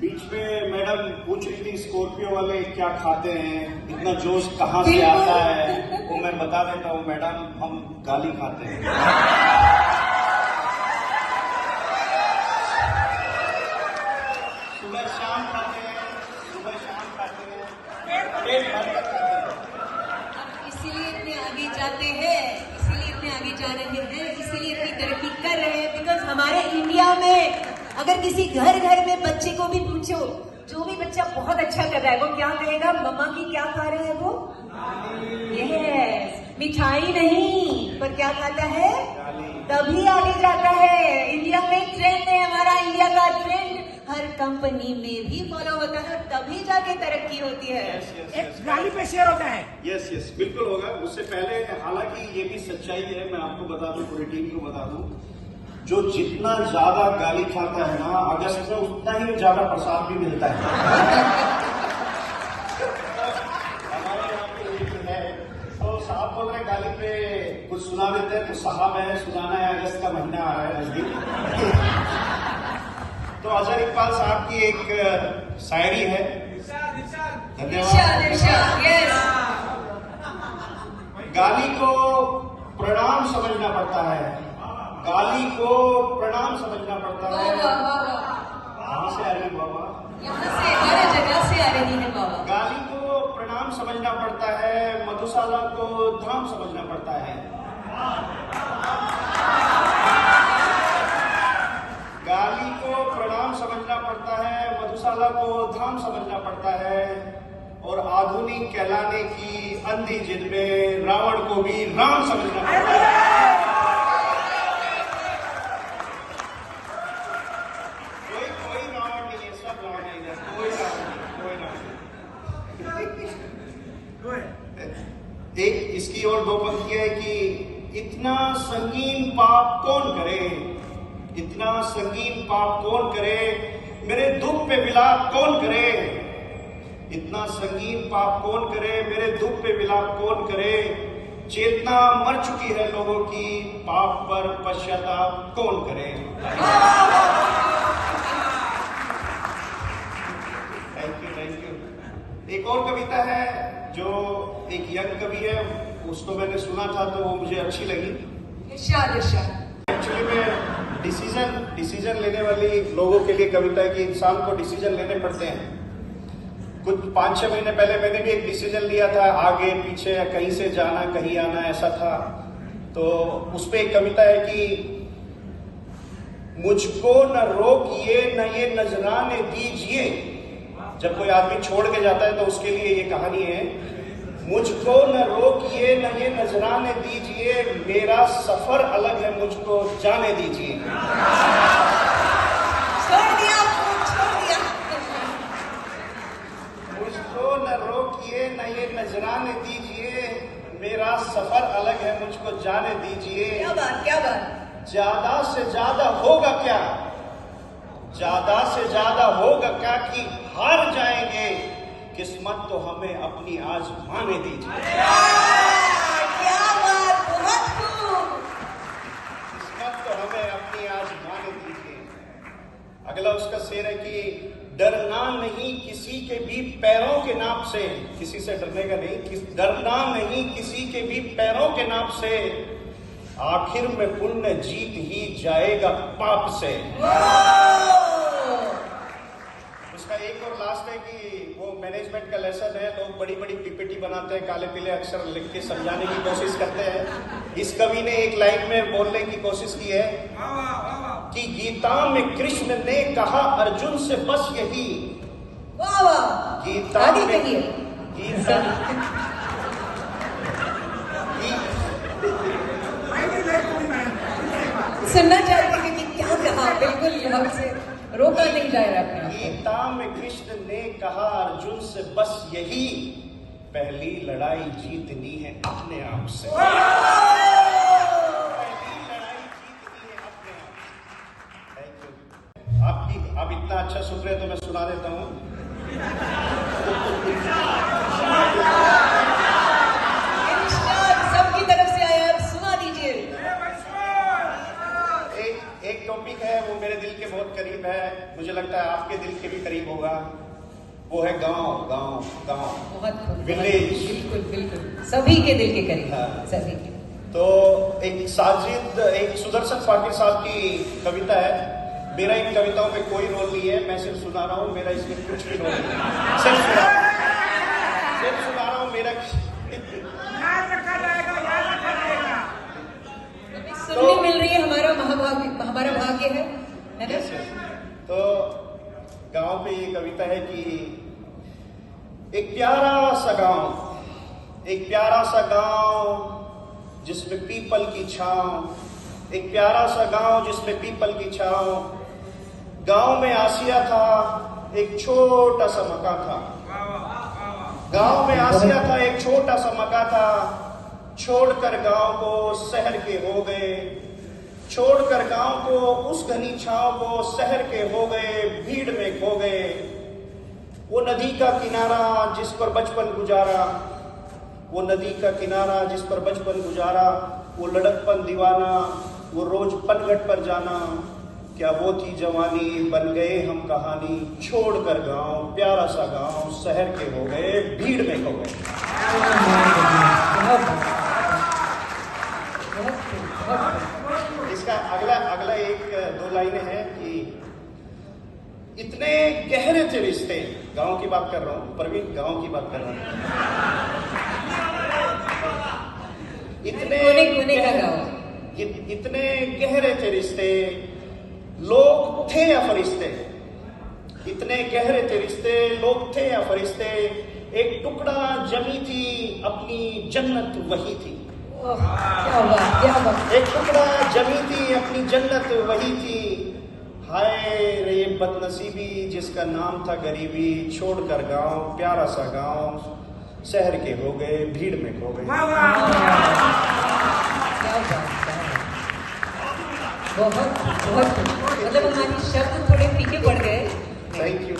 बीच में मैडम पूछ रही थी स्कॉर्पियो वाले क्या खाते हैं, इतना जोश कहाँ से आता है। वो मैं बता देता हूँ मैडम, हम गाली खाते हैं। सुबह शाम खाते हैं, सुबह शाम खाते हैं, पेट भर कर खाते हैं। इसीलिए इतने आगे जाते हैं, इसीलिए इतने आगे जा रहे हैं, इसीलिए इतनी तरक्की कर रहे हैं। बिकॉज हमारे इंडिया में अगर किसी घर घर में बच्चे को भी पूछो, जो भी बच्चा बहुत अच्छा कर रहा है वो क्या कहेगा, मम्मा की क्या खा रहा है वो? यस, मिठाई नहीं पर क्या खाता है, तभी आगे जाता है। इंडिया में ट्रेंड है, हमारा इंडिया का ट्रेंड हर कंपनी में भी फॉलो होता है, तभी जाके तरक्की होती है। एक गाली पे शेयर होता है। यस यस बिल्कुल होगा। उससे पहले हालांकि ये भी सच्चाई है, मैं आपको बता दूं, पूरी टीम को बता दूं, जो जितना ज्यादा गाली खाता है ना अगस्त में, उतना ही ज्यादा प्रसाद भी मिलता है। हमारे यहाँ पे एक है, तो साहब बोल रहे गाली पे कुछ सुना देते हैं, तो साहब है सुनाना है, अगस्त का महीना आ रहा है नजदीक। तो अजहर इकबाल साहब की एक शायरी है। धन्यवाद। गाली को प्रणाम समझना पड़ता है, गाली को प्रणाम समझना पड़ता है। कहाँ से आ रही है बाबा? यहाँ से, हर जगह से आ रही है बाबा। गाली को प्रणाम समझना पड़ता है, मधुशाला को धाम समझना पड़ता है। गाली को प्रणाम समझना पड़ता है, मधुशाला को धाम समझना पड़ता है, और आधुनिक कहलाने की अंधी जिद में रावण को भी राम समझना पड़ता है। कोई रावण नहीं है, सब रावण है इधर, कोई रावण नहीं, कोई रावण नहीं। एक इसकी और दो पंक्तियां है कि इतना संगीन पाप कौन करे, इतना संगीन पाप कौन करे, मेरे दुख पे विलाप कौन करे, इतना संगीन पाप कौन करे, मेरे दुख पे विलाप कौन करे, चेतना मर चुकी है लोगों की, पाप पर पश्चाताप कौन करे। Thank you, thank you. एक और कविता है जो एक यंग कवि है, उसको मैंने सुना था तो वो मुझे अच्छी लगी। एक्चुअली में डिसीजन लेने वाली लोगों के लिए कविता है कि इंसान को डिसीजन लेने पड़ते हैं। कुछ 5-6 महीने पहले मैंने भी एक डिसीजन लिया था, आगे पीछे कहीं से जाना कहीं आना ऐसा था। तो उस पे एक कविता है कि मुझको न रोकिए न ये नजराने दीजिए। जब कोई आदमी छोड़ के जाता है तो उसके लिए ये कहानी है, मुझको न रोकिए न ये नजराने दीजिए, मेरा सफर अलग है मुझको जाने दीजिए। मुझको न रोकिए न ये नजराने दीजिए, मेरा सफर अलग है मुझको जाने दीजिए। क्या बात, क्या बात। ज्यादा से ज्यादा होगा क्या, ज्यादा से ज्यादा होगा क्या कि हार जाएंगे, किस्मत तो हमें अपनी आजमाने दीजिए। क्या बात, बहुत खूब। किस्मत तो हमें अपनी आजमाने दीजिए। अगला उसका शेर है कि डरना नहीं किसी के भी पैरों के नाप से, किसी से डरने का नहीं, डरना नहीं किसी के भी पैरों के नाप से, आखिर में पुण्य जीत ही जाएगा पाप से। उसका एक और लास्ट है कि वो मैनेजमेंट का लेसन है, लोग बड़ी बड़ी पीपीटी बनाते हैं, काले पीले अक्षर लिख के समझाने की कोशिश करते हैं। इस कवि ने एक लाइन में बोलने की कोशिश की है कि गीता में कृष्ण ने कहा अर्जुन से बस यही। वाह वाह, गीता में गीता सुनना चाहते हैं कि क्या कहा, बिल्कुल हमसे रोका नहीं जा रहा अपने। गीता में कृष्ण ने कहा अर्जुन से बस यही, पहली लड़ाई जीतनी है अपने आप से। पहली लड़ाई जीतनी है अपने आप से। Thank you. आप इतना अच्छा सुन रहे तो मैं सुना देता हूँ। सबकी तरफ से आया, आप सुना दीजिए। एक टॉपिक है वो मेरे दिल के बहुत करीब है। मुझे लगता है आपके दिल के भी करीब होगा, वो है गांव। गांव गांव बहुत विलेज। बिल्कुल बिल्कुल सभी के दिल के करीब। हाँ। सभी के। तो एक साजिद, एक सुदर्शन पाटिल साहब की कविता है। मेरा इन कविताओं में कोई रोल नहीं है, मैं सिर्फ सुना रहा हूँ, मेरा इसमें कुछ भी रोल नहीं है, सिर्फ सुना रहा हूँ मेरा। याद रखा जाएगा, याद रखा जाएगा। सुनने मिल रही है, हमारा हमारा भाग्य है ना? तो गांव पे ये कविता है कि एक प्यारा सा गांव, एक प्यारा सा गांव जिसमें पीपल की छांव, एक प्यारा सा गांव जिसमें पीपल की छांव। गांव में आसिया था, एक छोटा सा मकान था। गांव में आसिया था, एक छोटा सा मकान था। छोड़कर गांव को शहर के हो गए, छोड़कर गांव को उस घनी छांव को शहर के हो गए, भीड़ में खो गए। वो नदी का किनारा जिस पर बचपन गुजारा, वो नदी का किनारा जिस पर बचपन गुजारा, वो लड़कपन दीवाना, वो रोज पनघट पर जाना। क्या वो थी जवानी, बन गए हम कहानी। छोड़कर गांव, प्यारा सा गांव, शहर के हो गए, भीड़ में खो गए। इसका अगला एक दो लाइनें हैं कि इतने गहरे थे रिश्ते, गांव की बात कर रहा हूं परवीन, गांव की बात कर रहा हूं। इतने गहरे थे रिश्ते, लोग थे या फरिश्ते। इतने गहरे थे रिश्ते, लोग थे या फरिश्ते। एक टुकड़ा जमी थी, अपनी जन्नत वही थी। क्या बात, क्या बात। एक टुकड़ा जमी थी, अपनी जन्नत वही थी। हाय रे बदनसीबी जिसका नाम था गरीबी। छोड़कर गांव, प्यारा सा गांव, शहर के हो गए, भीड़ में खो गए। बहुत बहुत मतलब हमारे शब्द थोड़े फीके पड़ गए। Thank you.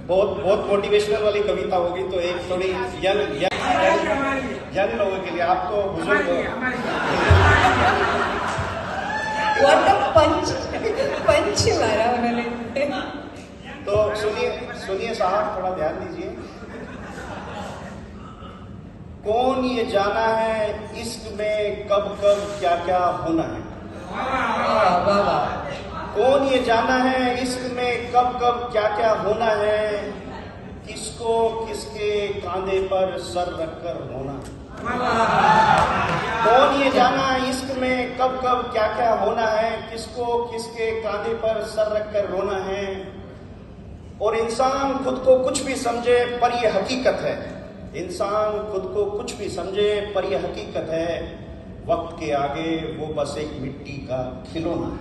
बहुत मोटिवेशनल वाली कविता होगी, तो एक थोड़ी यंग लोगों के लिए, आप तो बुजुर्ग हो। पंच मारा उन्होंने। तो सुनिए साहब, थोड़ा ध्यान दीजिए। कौन ये जाना है इश्क में कब कब क्या क्या होना है। कौन ये जाना है इश्क में कब कब क्या क्या होना है। किसको किसके कांधे पर सर रखकर रोना। कौन ये जाना है इश्क में कब कब क्या क्या होना है। किसको किसके कांधे पर सर रखकर रोना है। और इंसान खुद को कुछ भी समझे पर यह हकीकत है। इंसान खुद को कुछ भी समझे पर यह हकीकत है। वक्त के आगे वो बस एक मिट्टी का खिलौना है।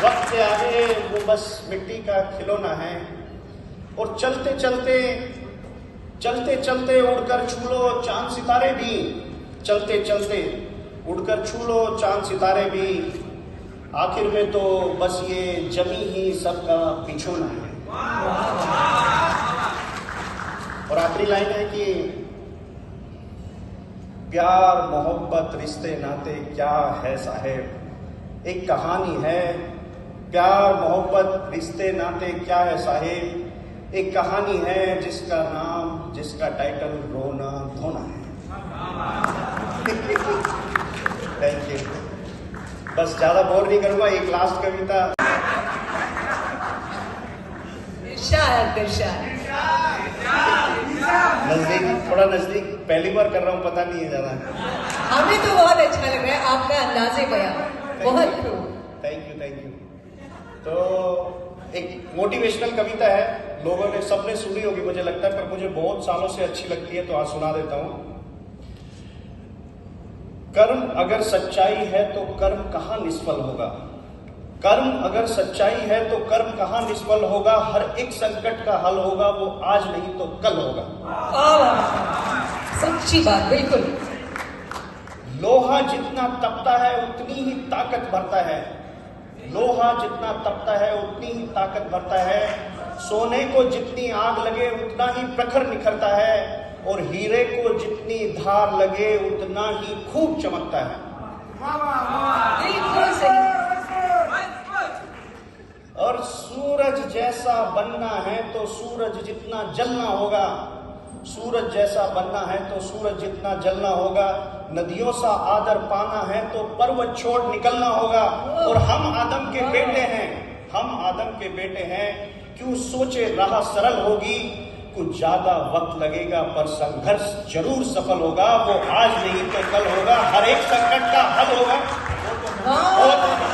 वक्त के आगे वो बस मिट्टी का खिलौना है। और चलते चलते उड़कर छू लो चांद सितारे भी। चलते चलते उड़कर छू लो चांद सितारे भी। आखिर में तो बस ये जमी ही सबका बिछोना है। और आखिरी लाइन है कि प्यार मोहब्बत रिश्ते नाते क्या है साहेब। एक कहानी है। प्यार मोहब्बत रिश्ते नाते क्या है साहेब। एक कहानी है जिसका नाम, जिसका टाइटल रोना धोना है। Thank you. बस ज्यादा बोर नहीं करूंगा। एक लास्ट कविता। नजदीक, थोड़ा नजदीक, पहली बार कर रहा हूँ, पता नहीं है ज्यादा। हमें तो बहुत अच्छा लग रहा है आपका अंदाजे बयां। बहुत थैंक यू। तो एक मोटिवेशनल कविता है, लोगों ने सबने सुनी होगी मुझे लगता है, पर मुझे बहुत सालों से अच्छी लगती है, तो आज सुना देता हूँ। कर्म अगर सच्चाई है तो कर्म कहाँ निष्फल होगा। कर्म अगर सच्चाई है तो कर्म कहाँ निष्फल होगा। हर एक संकट का हल होगा, वो आज नहीं तो कल होगा। सच्ची बात, बिल्कुल। लोहा जितना तपता है उतनी ही ताकत भरता है। लोहा जितना तपता है उतनी ही ताकत भरता है। सोने को जितनी आग लगे उतना ही प्रखर निखरता है। और हीरे को जितनी धार लगे उतना ही खूब चमकता है। बिल्कुल सही। और सूरज जैसा बनना है तो सूरज जितना जलना होगा, सूरज जैसा बनना है तो सूरज जितना जलना होगा। नदियों सा आदर पाना है तो पर्वत छोड़ निकलना होगा। और हम आदम के बेटे हैं, हम आदम के बेटे हैं। क्यों सोचे राह सरल होगी, कुछ ज्यादा वक्त लगेगा पर संघर्ष जरूर सफल होगा। वो आज नहीं तो कल होगा, हर एक संकट का हल होगा। वाह।